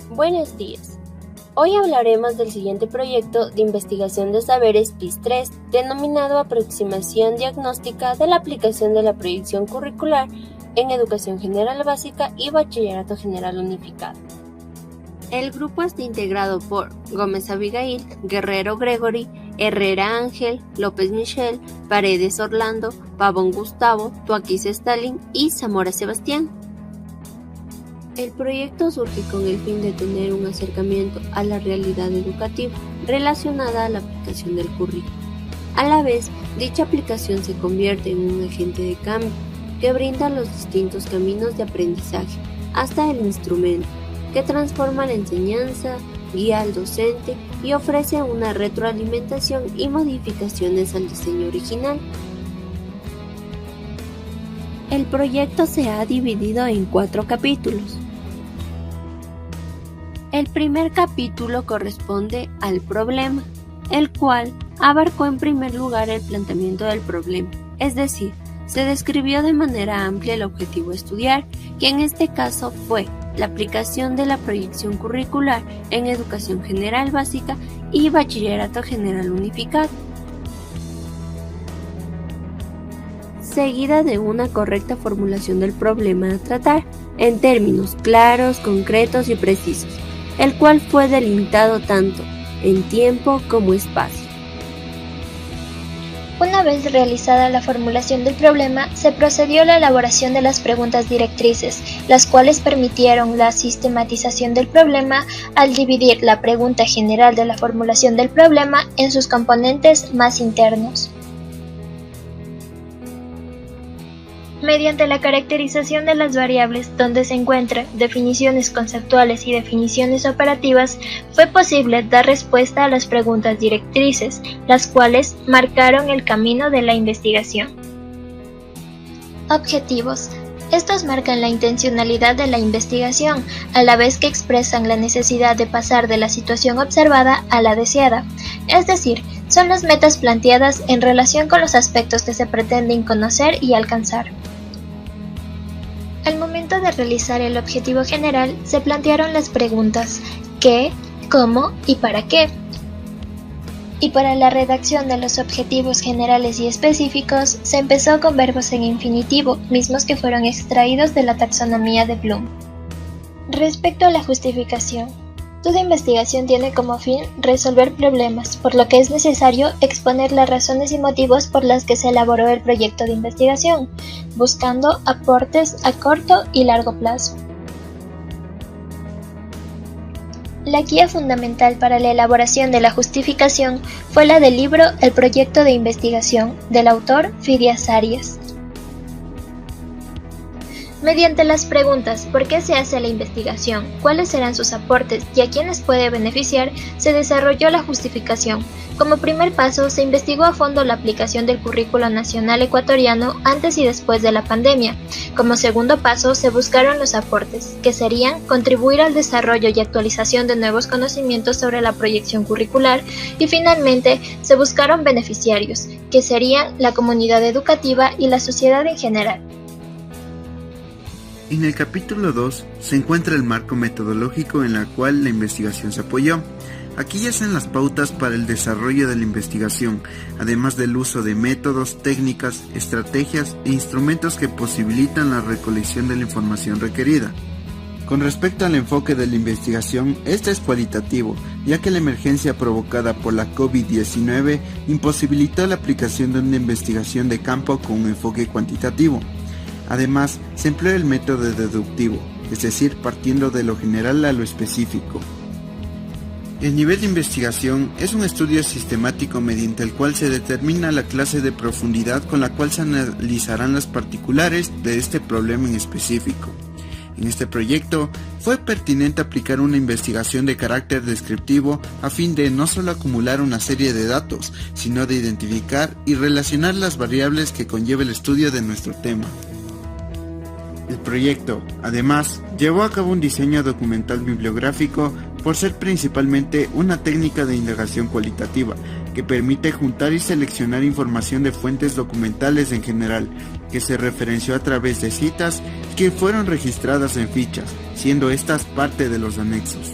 Buenos días. Hoy hablaremos del siguiente proyecto de investigación de saberes PIS-3, denominado Aproximación Diagnóstica de la aplicación de la proyección curricular en Educación General Básica y Bachillerato General Unificado. El grupo está integrado por Gómez Abigail, Guerrero Gregory, Herrera Ángel, López Michelle, Paredes Orlando, Pavón Gustavo, Tuaquis Stalin y Zamora Sebastián. El proyecto surge con el fin de tener un acercamiento a la realidad educativa relacionada a la aplicación del currículo. A la vez, dicha aplicación se convierte en un agente de cambio que brinda los distintos caminos de aprendizaje hasta el instrumento, que transforma la enseñanza, guía al docente y ofrece una retroalimentación y modificaciones al diseño original. El proyecto se ha dividido en 4 capítulos. El primer capítulo corresponde al problema, el cual abarcó en primer lugar el planteamiento del problema, es decir, se describió de manera amplia el objetivo a estudiar, que en este caso fue la aplicación de la proyección curricular en Educación General Básica y Bachillerato General Unificado, seguida de una correcta formulación del problema a tratar, en términos claros, concretos y precisos, el cual fue delimitado tanto en tiempo como espacio. Una vez realizada la formulación del problema, se procedió a la elaboración de las preguntas directrices, las cuales permitieron la sistematización del problema al dividir la pregunta general de la formulación del problema en sus componentes más internos. Mediante la caracterización de las variables donde se encuentran definiciones conceptuales y definiciones operativas, fue posible dar respuesta a las preguntas directrices, las cuales marcaron el camino de la investigación. Objetivos. Estos marcan la intencionalidad de la investigación, a la vez que expresan la necesidad de pasar de la situación observada a la deseada, es decir, son las metas planteadas en relación con los aspectos que se pretenden conocer y alcanzar. Al momento de realizar el objetivo general, se plantearon las preguntas ¿qué?, ¿cómo? y ¿para qué? Y para la redacción de los objetivos generales y específicos, se empezó con verbos en infinitivo, mismos que fueron extraídos de la taxonomía de Bloom. Respecto a la justificación, toda investigación tiene como fin resolver problemas, por lo que es necesario exponer las razones y motivos por las que se elaboró el proyecto de investigación, buscando aportes a corto y largo plazo. La guía fundamental para la elaboración de la justificación fue la del libro El proyecto de investigación, del autor Fidias Arias. Mediante las preguntas ¿por qué se hace la investigación?, ¿cuáles serán sus aportes y a quiénes puede beneficiar?, se desarrolló la justificación. Como primer paso, se investigó a fondo la aplicación del currículo nacional ecuatoriano antes y después de la pandemia. Como segundo paso, se buscaron los aportes, que serían contribuir al desarrollo y actualización de nuevos conocimientos sobre la proyección curricular, y finalmente se buscaron beneficiarios, que serían la comunidad educativa y la sociedad en general. En el capítulo 2 se encuentra el marco metodológico en el cual la investigación se apoyó. Aquí yacen las pautas para el desarrollo de la investigación, además del uso de métodos, técnicas, estrategias e instrumentos que posibilitan la recolección de la información requerida. Con respecto al enfoque de la investigación, este es cualitativo, ya que la emergencia provocada por la COVID-19 imposibilitó la aplicación de una investigación de campo con un enfoque cuantitativo. Además, se emplea el método deductivo, es decir, partiendo de lo general a lo específico. El nivel de investigación es un estudio sistemático mediante el cual se determina la clase de profundidad con la cual se analizarán las particulares de este problema en específico. En este proyecto, fue pertinente aplicar una investigación de carácter descriptivo a fin de no solo acumular una serie de datos, sino de identificar y relacionar las variables que conlleva el estudio de nuestro tema. El proyecto, además, llevó a cabo un diseño documental bibliográfico por ser principalmente una técnica de indagación cualitativa, que permite juntar y seleccionar información de fuentes documentales en general, que se referenció a través de citas que fueron registradas en fichas, siendo estas parte de los anexos.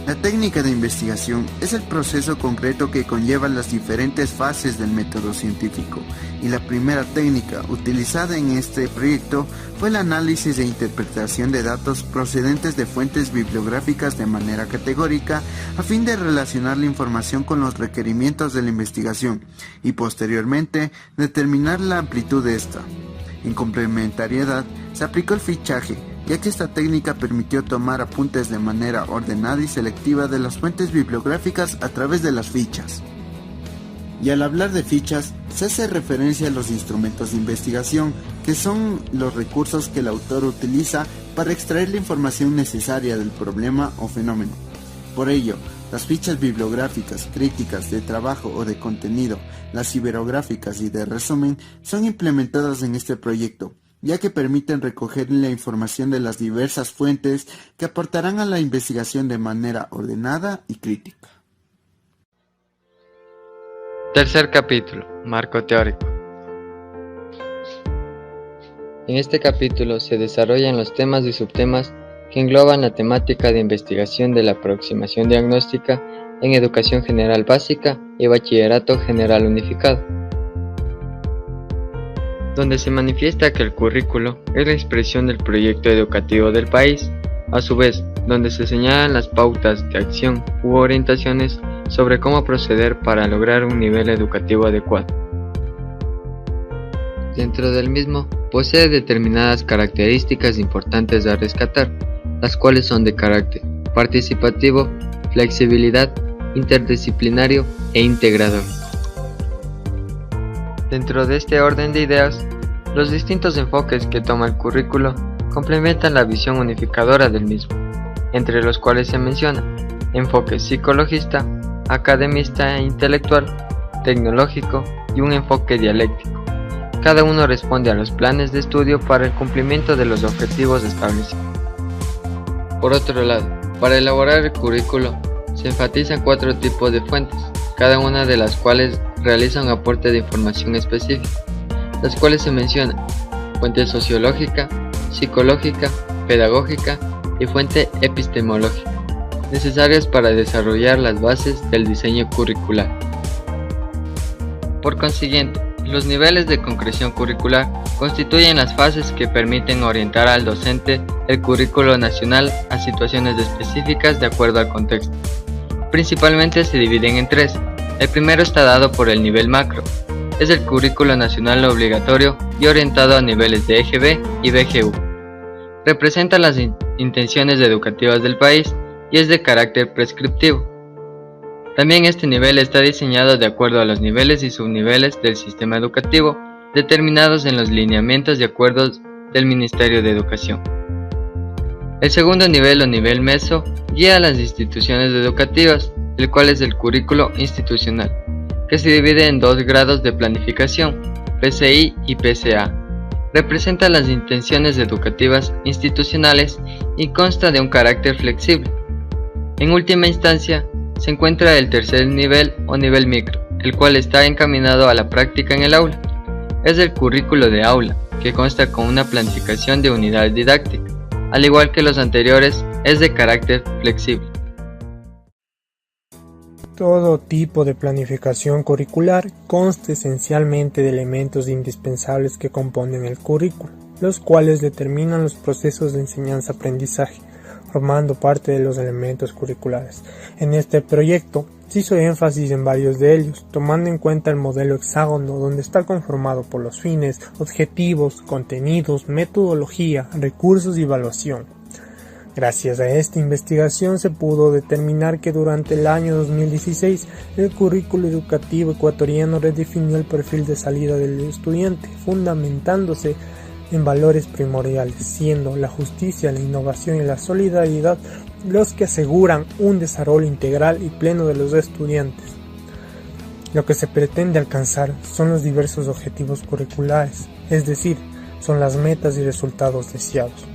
La técnica de investigación es el proceso concreto que conlleva las diferentes fases del método científico, y la primera técnica utilizada en este proyecto fue el análisis e interpretación de datos procedentes de fuentes bibliográficas de manera categórica a fin de relacionar la información con los requerimientos de la investigación y posteriormente determinar la amplitud de esta. En complementariedad, se aplicó el fichaje, ya que esta técnica permitió tomar apuntes de manera ordenada y selectiva de las fuentes bibliográficas a través de las fichas. Y al hablar de fichas, se hace referencia a los instrumentos de investigación, que son los recursos que el autor utiliza para extraer la información necesaria del problema o fenómeno. Por ello, las fichas bibliográficas, críticas, de trabajo o de contenido, las iberográficas y de resumen son implementadas en este proyecto, ya que permiten recoger la información de las diversas fuentes que aportarán a la investigación de manera ordenada y crítica. Tercer capítulo, marco teórico. En este capítulo se desarrollan los temas y subtemas que engloban la temática de investigación de la aproximación diagnóstica en educación general básica y bachillerato general unificado, donde se manifiesta que el currículo es la expresión del proyecto educativo del país, a su vez, donde se señalan las pautas de acción u orientaciones sobre cómo proceder para lograr un nivel educativo adecuado. Dentro del mismo, posee determinadas características importantes a rescatar, las cuales son de carácter participativo, flexibilidad, interdisciplinario e integrador. Dentro de este orden de ideas, los distintos enfoques que toma el currículo complementan la visión unificadora del mismo, entre los cuales se menciona enfoque psicologista, academista e intelectual, tecnológico y un enfoque dialéctico. Cada uno responde a los planes de estudio para el cumplimiento de los objetivos establecidos. Por otro lado, para elaborar el currículo se enfatizan 4 tipos de fuentes, cada una de las cuales realiza un aporte de información específica, las cuales se mencionan fuente sociológica, psicológica, pedagógica y fuente epistemológica, necesarias para desarrollar las bases del diseño curricular. Por consiguiente, los niveles de concreción curricular constituyen las fases que permiten orientar al docente el currículo nacional a situaciones específicas de acuerdo al contexto. Principalmente se dividen en 3. El primero está dado por el nivel macro. Es el currículo nacional obligatorio y orientado a niveles de EGB y BGU. Representa las intenciones educativas del país y es de carácter prescriptivo. También este nivel está diseñado de acuerdo a los niveles y subniveles del sistema educativo determinados en los lineamientos y acuerdos del Ministerio de Educación. El segundo nivel o nivel meso guía a las instituciones educativas, el cual es el currículo institucional, que se divide en 2 grados de planificación, PCI y PCA. Representa las intenciones educativas institucionales y consta de un carácter flexible. En última instancia, se encuentra el tercer nivel o nivel micro, el cual está encaminado a la práctica en el aula. Es el currículo de aula, que consta con una planificación de unidad didáctica. Al igual que los anteriores, es de carácter flexible. Todo tipo de planificación curricular consta esencialmente de elementos indispensables que componen el currículo, los cuales determinan los procesos de enseñanza-aprendizaje, formando parte de los elementos curriculares. En este proyecto se hizo énfasis en varios de ellos, tomando en cuenta el modelo hexágono, donde está conformado por los fines, objetivos, contenidos, metodología, recursos y evaluación. Gracias a esta investigación se pudo determinar que durante el año 2016 el currículo educativo ecuatoriano redefinió el perfil de salida del estudiante, fundamentándose en valores primordiales, siendo la justicia, la innovación y la solidaridad los que aseguran un desarrollo integral y pleno de los estudiantes. Lo que se pretende alcanzar son los diversos objetivos curriculares, es decir, son las metas y resultados deseados.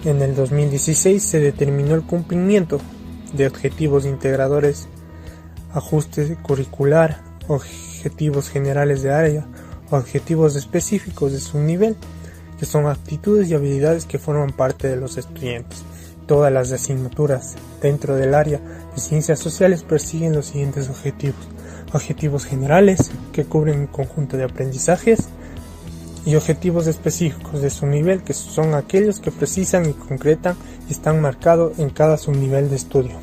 En el 2016 se determinó el cumplimiento de objetivos integradores ajuste curricular, objetivos generales de área, objetivos específicos de su nivel, que son aptitudes y habilidades que forman parte de los estudiantes. Todas las asignaturas dentro del área de ciencias sociales persiguen los siguientes objetivos. Objetivos generales, que cubren un conjunto de aprendizajes, y objetivos específicos de su nivel, que son aquellos que precisan y concretan y están marcados en cada subnivel de estudio.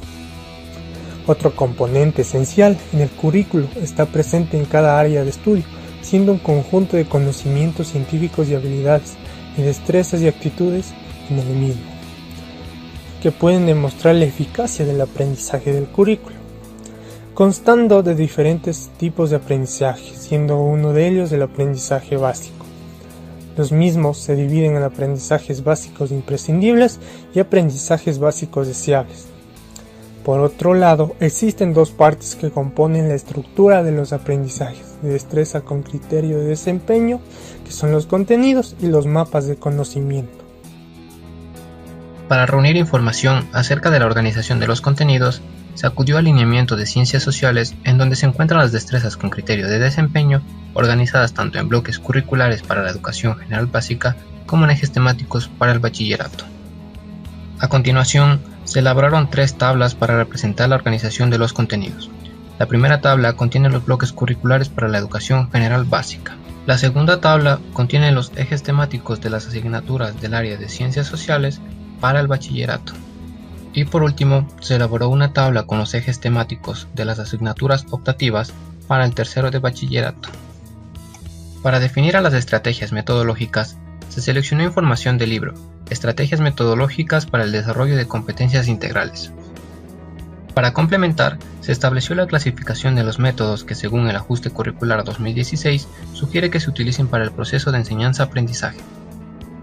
Otro componente esencial en el currículo está presente en cada área de estudio, siendo un conjunto de conocimientos científicos y habilidades, y destrezas y actitudes en el mismo, que pueden demostrar la eficacia del aprendizaje del currículo, constando de diferentes tipos de aprendizaje, siendo uno de ellos el aprendizaje básico. Los mismos se dividen en aprendizajes básicos imprescindibles y aprendizajes básicos deseables. Por otro lado, existen dos partes que componen la estructura de los aprendizajes de destreza con criterio de desempeño, que son los contenidos y los mapas de conocimiento. Para reunir información acerca de la organización de los contenidos, se acudió al lineamiento de ciencias sociales, en donde se encuentran las destrezas con criterio de desempeño, organizadas tanto en bloques curriculares para la educación general básica como en ejes temáticos para el bachillerato. A continuación, se elaboraron 3 tablas para representar la organización de los contenidos. La primera tabla contiene los bloques curriculares para la educación general básica. La segunda tabla contiene los ejes temáticos de las asignaturas del área de ciencias sociales para el bachillerato. Y por último, se elaboró una tabla con los ejes temáticos de las asignaturas optativas para el tercero de bachillerato. Para definir a las estrategias metodológicas, se seleccionó información del libro Estrategias metodológicas para el desarrollo de competencias integrales. Para complementar, se estableció la clasificación de los métodos que, según el Ajuste Curricular 2016, sugiere que se utilicen para el proceso de enseñanza-aprendizaje.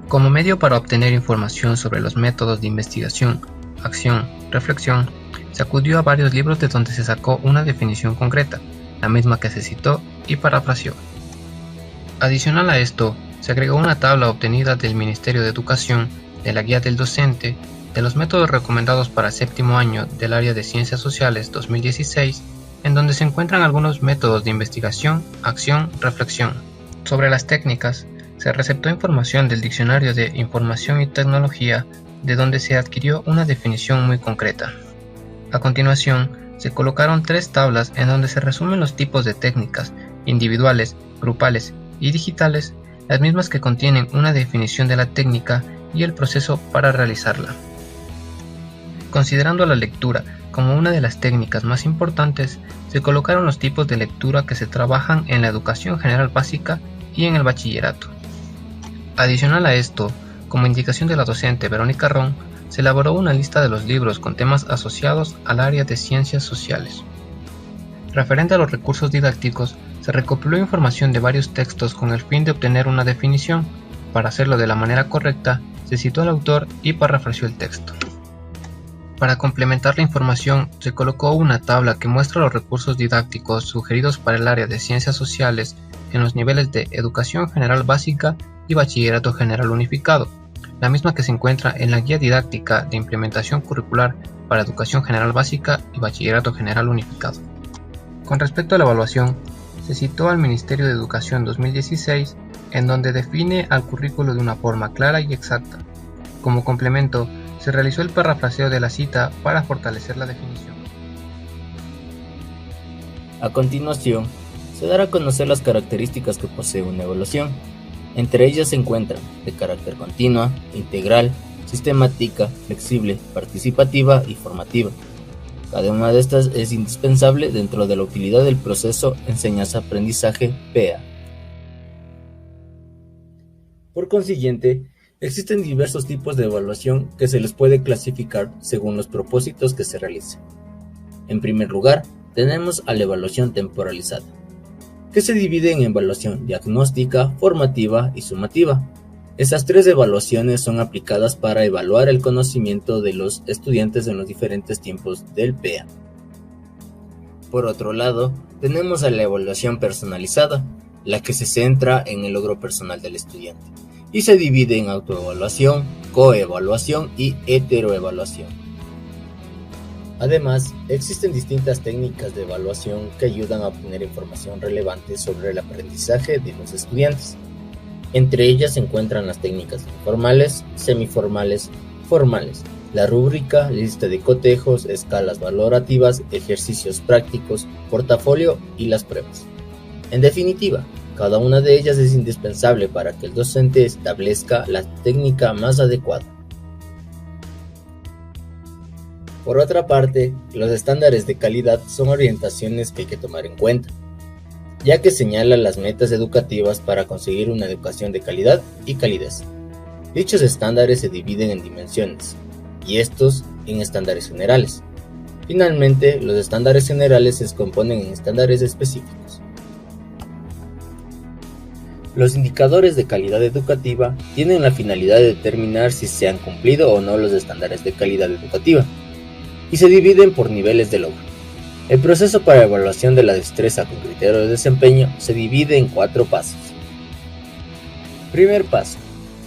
Como medio para obtener información sobre los métodos de investigación, acción, reflexión, se acudió a varios libros de donde se sacó una definición concreta, la misma que se citó y parafraseó. Adicional a esto, se agregó una tabla obtenida del Ministerio de Educación, de la Guía del Docente, de los métodos recomendados para séptimo año del área de Ciencias Sociales 2016, en donde se encuentran algunos métodos de investigación, acción, reflexión. Sobre las técnicas, se receptó información del Diccionario de Información y Tecnología, de donde se adquirió una definición muy concreta. A continuación, se colocaron 3 tablas en donde se resumen los tipos de técnicas, individuales, grupales y digitales, las mismas que contienen una definición de la técnica y el proceso para realizarla. Considerando la lectura como una de las técnicas más importantes, se colocaron los tipos de lectura que se trabajan en la educación general básica y en el bachillerato. Adicional a esto, como indicación de la docente Verónica Ron, se elaboró una lista de los libros con temas asociados al área de ciencias sociales. Referente a los recursos didácticos, se recopiló información de varios textos con el fin de obtener una definición. Para hacerlo de la manera correcta, se citó al autor y parafraseó el texto. Para complementar la información, se colocó una tabla que muestra los recursos didácticos sugeridos para el área de ciencias sociales en los niveles de educación general básica y bachillerato general unificado, la misma que se encuentra en la Guía Didáctica de Implementación Curricular para Educación General Básica y Bachillerato General Unificado. Con respecto a la evaluación, se citó al Ministerio de Educación 2016, en donde define al currículo de una forma clara y exacta. Como complemento, se realizó el parafraseo de la cita para fortalecer la definición. A continuación, se dará a conocer las características que posee una evaluación. Entre ellas se encuentran de carácter continua, integral, sistemática, flexible, participativa y formativa. Cada una de estas es indispensable dentro de la utilidad del proceso enseñanza-aprendizaje PEA. Por consiguiente, existen diversos tipos de evaluación que se les puede clasificar según los propósitos que se realicen. En primer lugar, tenemos a la evaluación temporalizada, que se divide en evaluación diagnóstica, formativa y sumativa. Estas 3 evaluaciones son aplicadas para evaluar el conocimiento de los estudiantes en los diferentes tiempos del PEA. Por otro lado, tenemos a la evaluación personalizada, la que se centra en el logro personal del estudiante, y se divide en autoevaluación, coevaluación y heteroevaluación. Además, existen distintas técnicas de evaluación que ayudan a obtener información relevante sobre el aprendizaje de los estudiantes. Entre ellas se encuentran las técnicas formales, semiformales, formales, la rúbrica, lista de cotejos, escalas valorativas, ejercicios prácticos, portafolio y las pruebas. En definitiva, cada una de ellas es indispensable para que el docente establezca la técnica más adecuada. Por otra parte, los estándares de calidad son orientaciones que hay que tomar en cuenta, ya que señalan las metas educativas para conseguir una educación de calidad y calidez. Dichos estándares se dividen en dimensiones, y estos en estándares generales. Finalmente, los estándares generales se componen en estándares específicos. Los indicadores de calidad educativa tienen la finalidad de determinar si se han cumplido o no los estándares de calidad educativa, y se dividen por niveles de logro. El proceso para evaluación de la destreza con criterio de desempeño se divide en 4 pasos. Primer paso: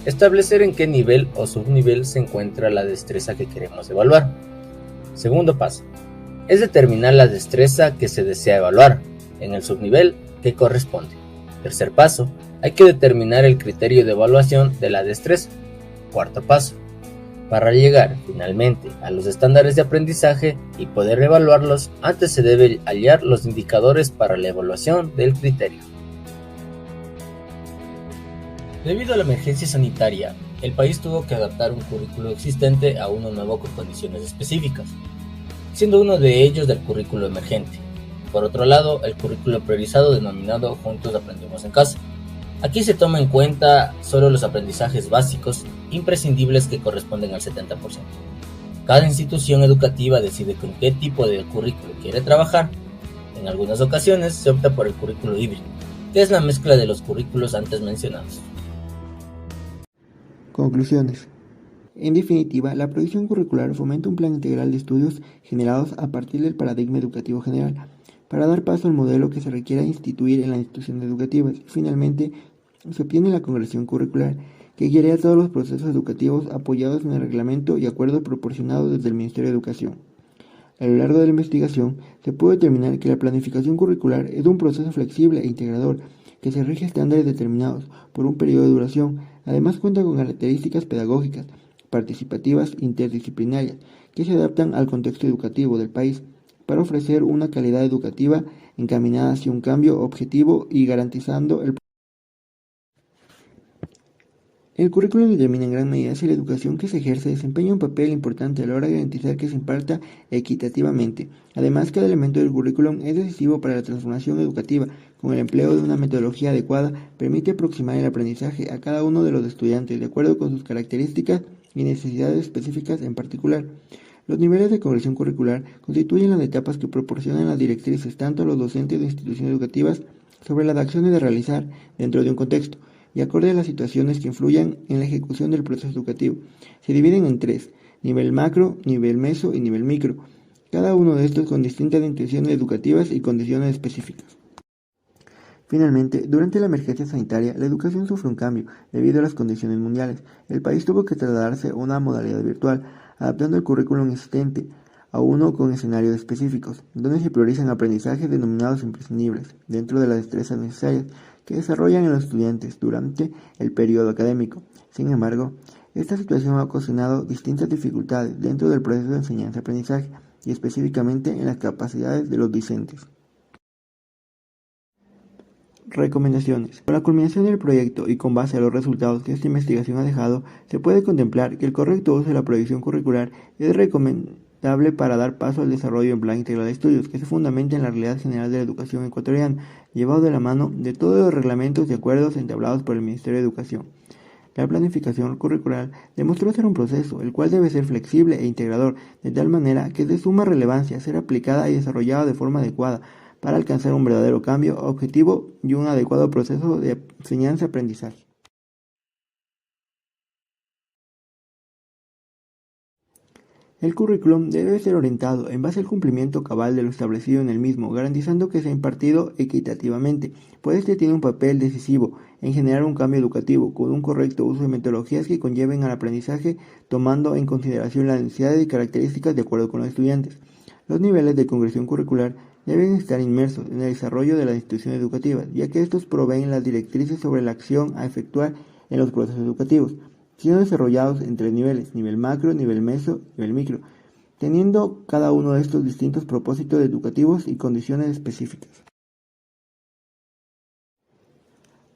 establecer en qué nivel o subnivel se encuentra la destreza que queremos evaluar. Segundo paso: es determinar la destreza que se desea evaluar, en el subnivel que corresponde. Tercer paso: hay que determinar el criterio de evaluación de la destreza. Cuarto paso: para llegar finalmente a los estándares de aprendizaje y poder evaluarlos, antes se debe hallar los indicadores para la evaluación del criterio. Debido a la emergencia sanitaria, el país tuvo que adaptar un currículo existente a uno nuevo con condiciones específicas, siendo uno de ellos del currículo emergente. Por otro lado, el currículo priorizado denominado Juntos Aprendemos en Casa. Aquí se toma en cuenta solo los aprendizajes básicos imprescindibles que corresponden al 70%. Cada institución educativa decide con qué tipo de currículo quiere trabajar. En algunas ocasiones se opta por el currículo híbrido, que es la mezcla de los currículos antes mencionados. Conclusiones. En definitiva, la provisión curricular fomenta un plan integral de estudios generados a partir del paradigma educativo general, para dar paso al modelo que se requiera instituir en las instituciones educativas. Finalmente, se obtiene la congregación curricular, que guiaría todos los procesos educativos apoyados en el reglamento y acuerdo proporcionado desde el Ministerio de Educación. A lo largo de la investigación, se pudo determinar que la planificación curricular es un proceso flexible e integrador, que se rige a estándares determinados por un periodo de duración. Además cuenta con características pedagógicas, participativas, interdisciplinarias, que se adaptan al contexto educativo del país, para ofrecer una calidad educativa encaminada hacia un cambio objetivo y garantizando el currículo determina en gran medida si la educación que se ejerce desempeña un papel importante a la hora de garantizar que se imparta equitativamente. Además, cada elemento del currículum es decisivo para la transformación educativa. Con el empleo de una metodología adecuada, permite aproximar el aprendizaje a cada uno de los estudiantes de acuerdo con sus características y necesidades específicas en particular. Los niveles de congregación curricular constituyen las etapas que proporcionan las directrices tanto a los docentes de instituciones educativas sobre las acciones de realizar dentro de un contexto y acorde a las situaciones que influyan en la ejecución del proceso educativo. Se dividen en 3: nivel macro, nivel meso y nivel micro, cada uno de estos con distintas intenciones educativas y condiciones específicas. Finalmente, durante la emergencia sanitaria, la educación sufre un cambio debido a las condiciones mundiales. El país tuvo que trasladarse a una modalidad virtual, adaptando el currículum existente a uno con escenarios específicos, donde se priorizan aprendizajes denominados imprescindibles dentro de las destrezas necesarias que desarrollan en los estudiantes durante el periodo académico. Sin embargo, esta situación ha ocasionado distintas dificultades dentro del proceso de enseñanza-aprendizaje y específicamente en las capacidades de los docentes. Recomendaciones. Con la culminación del proyecto y con base a los resultados que esta investigación ha dejado, se puede contemplar que el correcto uso de la provisión curricular es recomendable para dar paso al desarrollo de un plan integral de estudios que se fundamenta en la realidad general de la educación ecuatoriana, llevado de la mano de todos los reglamentos y acuerdos entablados por el Ministerio de Educación. La planificación curricular demostró ser un proceso, el cual debe ser flexible e integrador, de tal manera que es de suma relevancia ser aplicada y desarrollada de forma adecuada, para alcanzar un verdadero cambio objetivo y un adecuado proceso de enseñanza-aprendizaje. El currículum debe ser orientado en base al cumplimiento cabal de lo establecido en el mismo, garantizando que sea impartido equitativamente, pues este tiene un papel decisivo en generar un cambio educativo con un correcto uso de metodologías que conlleven al aprendizaje, tomando en consideración las necesidades y características de acuerdo con los estudiantes. Los niveles de concreción curricular deben estar inmersos en el desarrollo de las instituciones educativas, ya que estos proveen las directrices sobre la acción a efectuar en los procesos educativos, siendo desarrollados en 3 niveles: nivel macro, nivel meso y nivel micro, teniendo cada uno de estos distintos propósitos educativos y condiciones específicas.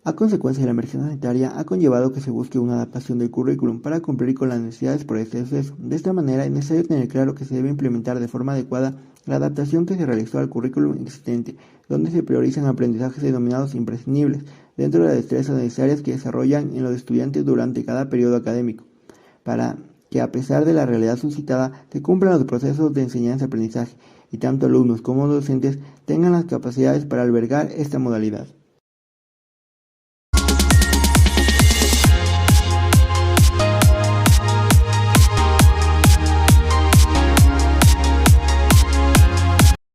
A consecuencia de la emergencia sanitaria, ha conllevado que se busque una adaptación del currículum para cumplir con las necesidades por este suceso. De esta manera, es necesario tener claro que se debe implementar de forma adecuada la adaptación que se realizó al currículum existente, donde se priorizan aprendizajes denominados imprescindibles dentro de las destrezas necesarias que desarrollan en los estudiantes durante cada periodo académico, para que a pesar de la realidad suscitada se cumplan los procesos de enseñanza-aprendizaje y tanto alumnos como docentes tengan las capacidades para albergar esta modalidad.